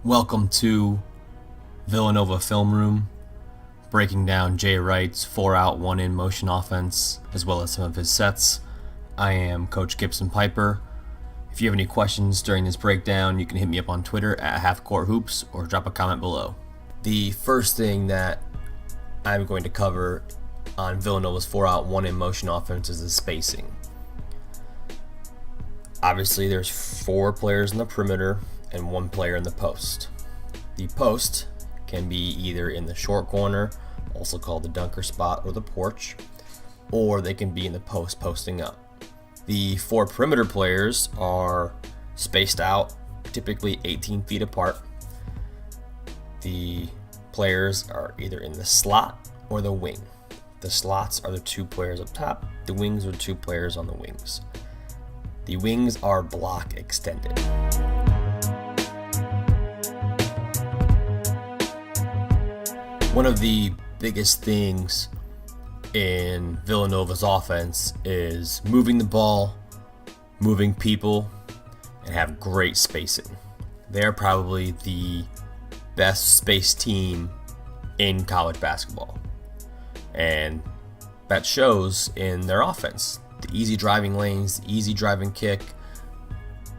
Welcome to Villanova Film Room, breaking down Jay Wright's 4-out, 1-in motion offense, as well as some of his sets. I am Coach Gibson Piper. If you have any questions during this breakdown, you can hit me up on Twitter at HalfCourtHoops or drop a comment below. The first thing that I'm going to cover on Villanova's 4-out, 1-in motion offense is the spacing. Obviously, there's 4 players in the perimeter and 1 player in the post. The post can be either in the short corner, also called the dunker spot or the porch, or they can be in the post posting up. The 4 perimeter players are spaced out, typically 18 feet apart. The players are either in the slot or the wing. The slots are the 2 players up top, the wings are 2 players on the wings. The wings are block extended. One of the biggest things in Villanova's offense is moving the ball, moving people, and have great spacing. They're probably the best spaced team in college basketball. And that shows in their offense. The easy driving lanes, the easy driving kick,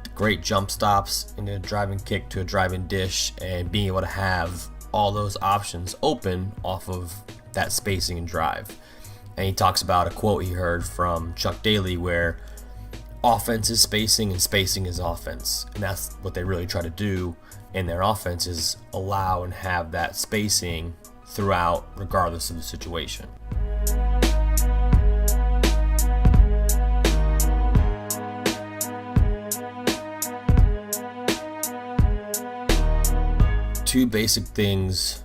the great jump stops into a driving kick to a driving dish, and being able to have all those options open off of that spacing and drive. And he talks about a quote he heard from Chuck Daly where offense is spacing and spacing is offense. And that's what they really try to do in their offense, is allow and have that spacing throughout regardless of the situation. Two basic things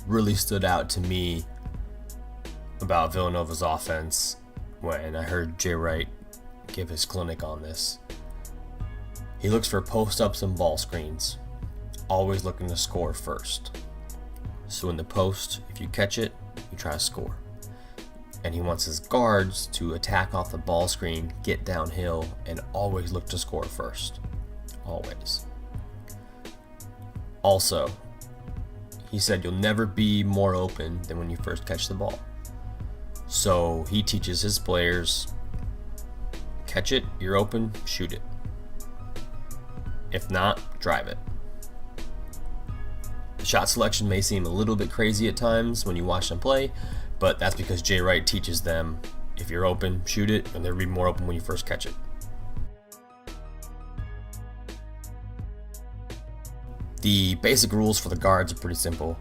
really stood out to me about Villanova's offense when I heard Jay Wright give his clinic on this. He looks for post-ups and ball screens, always looking to score first. So in the post, if you catch it, you try to score. And he wants his guards to attack off the ball screen, get downhill, and always look to score first. Always. Also, he said you'll never be more open than when you first catch the ball. So he teaches his players, catch it, you're open, shoot it. If not, drive it. The shot selection may seem a little bit crazy at times when you watch them play, but that's because Jay Wright teaches them, if you're open, shoot it, and they'll be more open when you first catch it. The basic rules for the guards are pretty simple.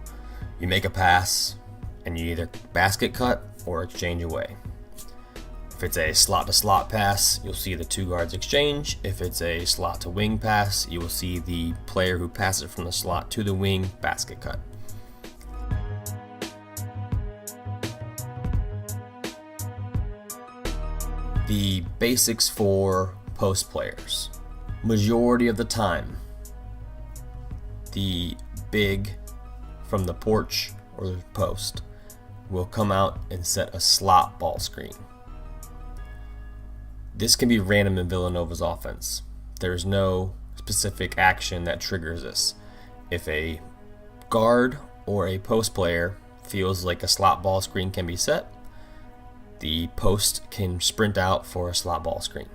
You make a pass, and you either basket cut or exchange away. If it's a slot-to-slot pass, you'll see the 2 guards exchange. If it's a slot-to-wing pass, you will see the player who passes it from the slot to the wing basket cut. The basics for post players. Majority of the time, the big from the porch or the post will come out and set a slot ball screen. This can be random in Villanova's offense. There's no specific action that triggers this. If a guard or a post player feels like a slot ball screen can be set, the post can sprint out for a slot ball screen.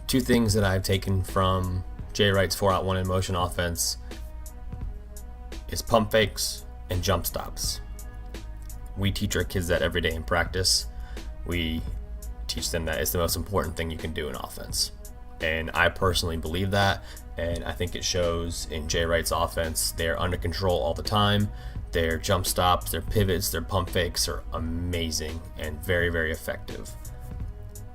Two things that I've taken from Jay Wright's 4-out, 1-in motion offense is pump fakes and jump stops. We teach our kids that every day in practice. We teach them that it's the most important thing you can do in offense. And I personally believe that, and I think it shows in Jay Wright's offense. They're under control all the time. Their jump stops, their pivots, their pump fakes are amazing and very, very effective.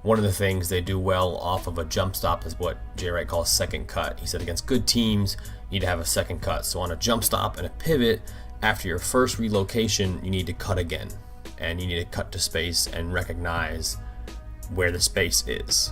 One of the things they do well off of a jump stop is what Jay Wright calls second cut. He said against good teams, you need to have a second cut. So on a jump stop and a pivot, after your first relocation, you need to cut again. And you need to cut to space and recognize where the space is.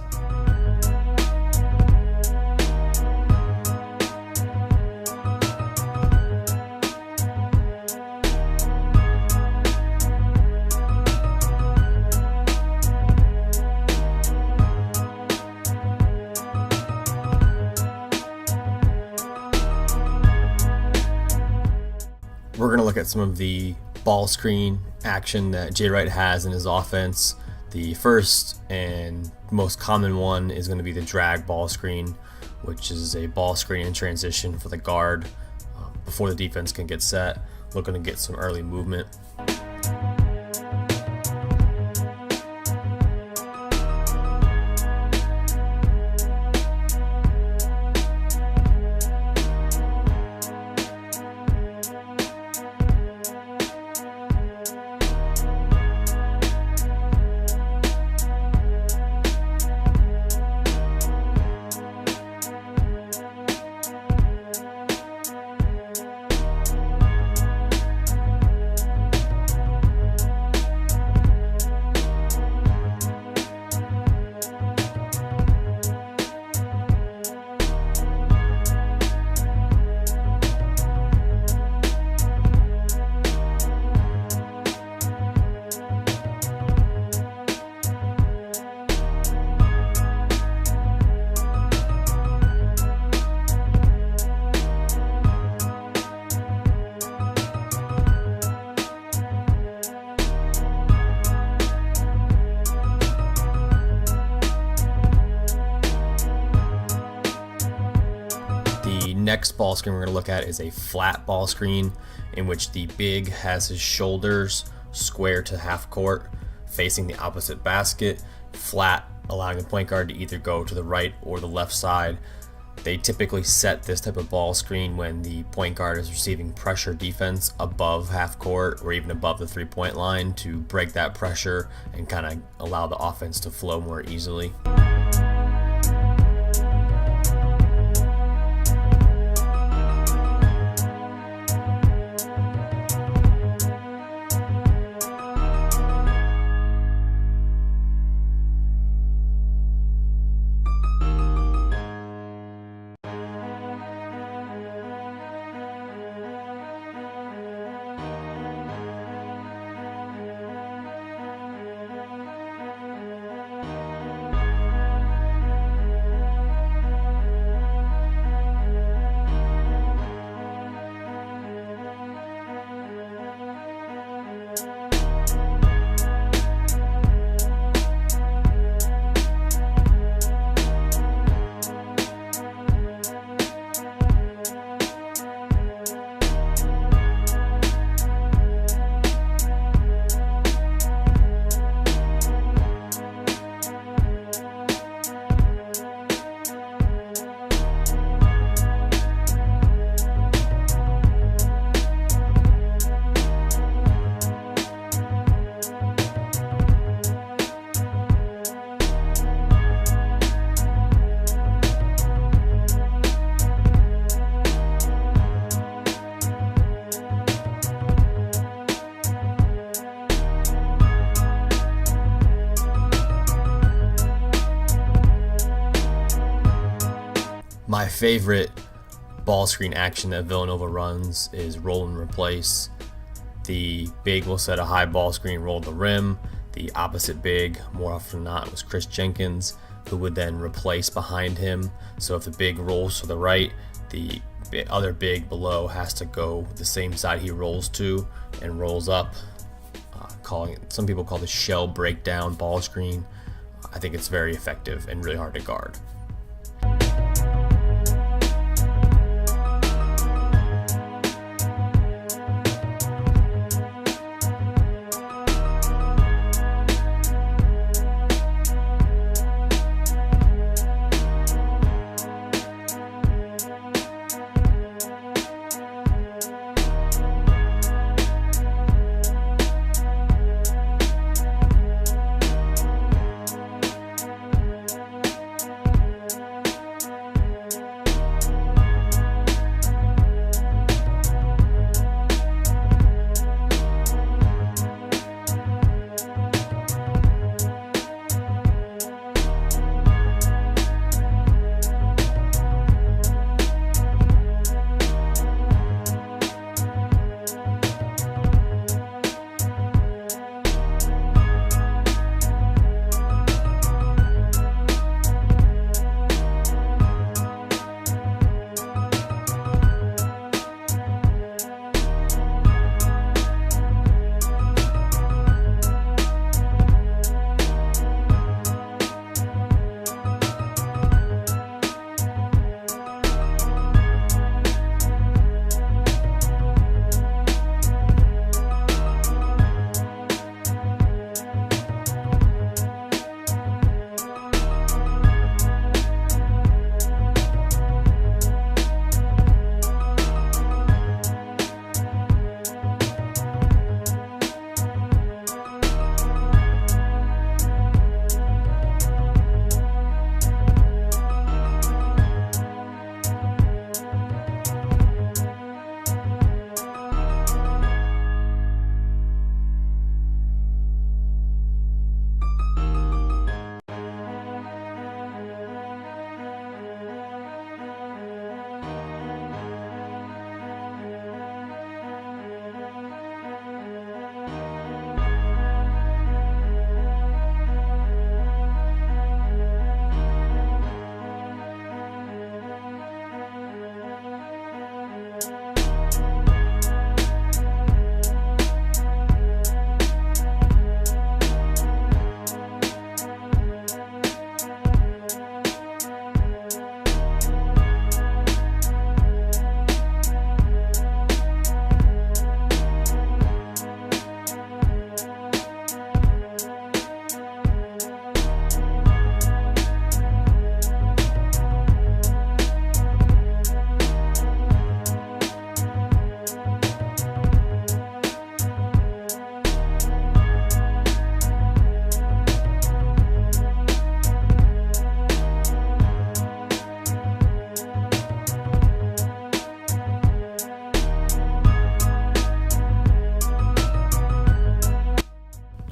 we're going to look at some of the ball screen action that Jay Wright has in his offense. The first and most common one is going to be the drag ball screen, which is a ball screen in transition for the guard before the defense can get set, looking to get some early movement. The next ball screen we're going to look at is a flat ball screen in which the big has his shoulders square to half court facing the opposite basket, flat, allowing the point guard to either go to the right or the left side. They typically set this type of ball screen when the point guard is receiving pressure defense above half court or even above the 3-point line to break that pressure and kind of allow the offense to flow more easily. My favorite ball screen action that Villanova runs is roll and replace. The big will set a high ball screen, roll the rim. The opposite big, more often than not, was Chris Jenkins, who would then replace behind him. So if the big rolls to the right, the other big below has to go the same side he rolls to and rolls up. Some people call this shell breakdown ball screen. I think it's very effective and really hard to guard.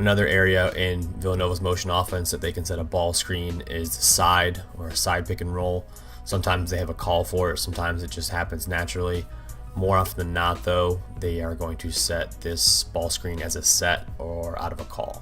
Another area in Villanova's motion offense that they can set a ball screen is the side, or a side pick and roll. Sometimes they have a call for it, sometimes it just happens naturally. More often than not, though, they are going to set this ball screen as a set or out of a call.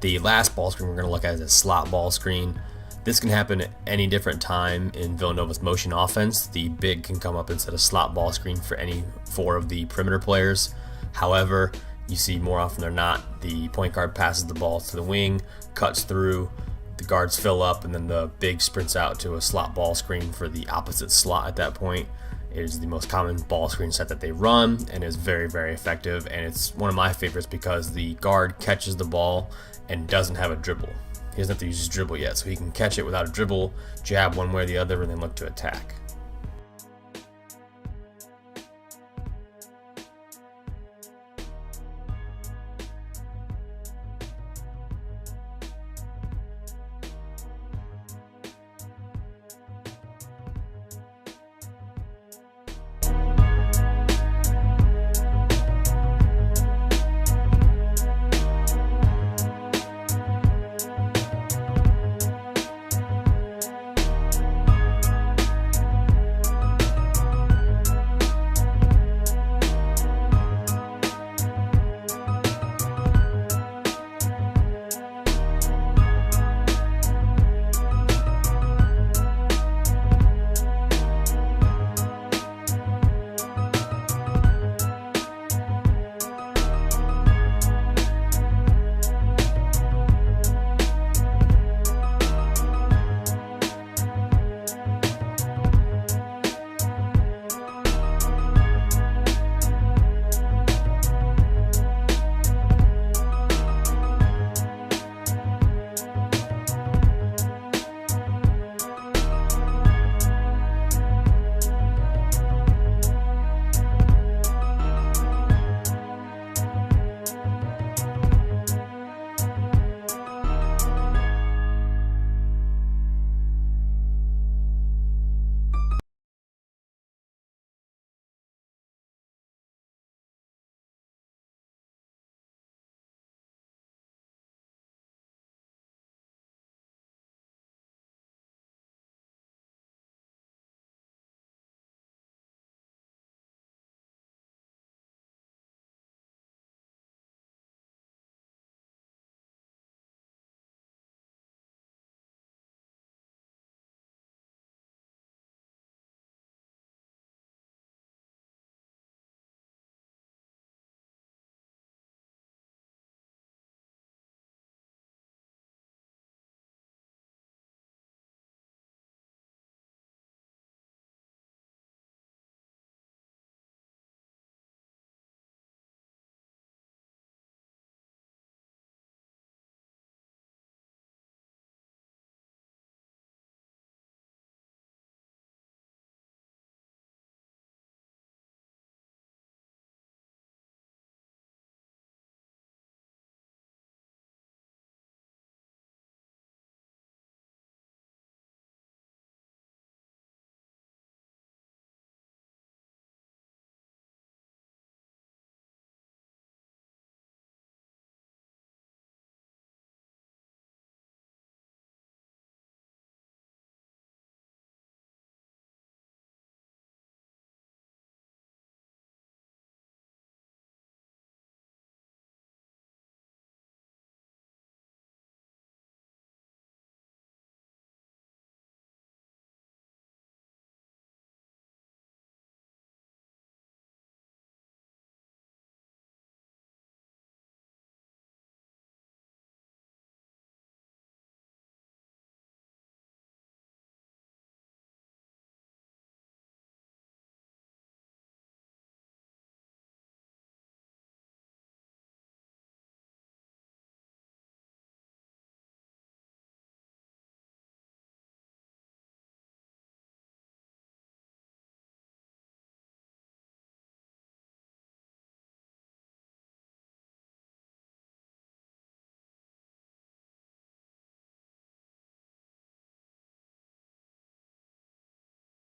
The last ball screen we're going to look at is a slot ball screen. This can happen at any different time in Villanova's motion offense. The big can come up and set a slot ball screen for any 4 of the perimeter players. However, you see more often than not, the point guard passes the ball to the wing, cuts through, the guards fill up, and then the big sprints out to a slot ball screen for the opposite slot at that point. It is the most common ball screen set that they run and is very, very effective. And it's one of my favorites because the guard catches the ball and doesn't have a dribble. He doesn't have to use his dribble yet, so he can catch it without a dribble, jab one way or the other, and then look to attack.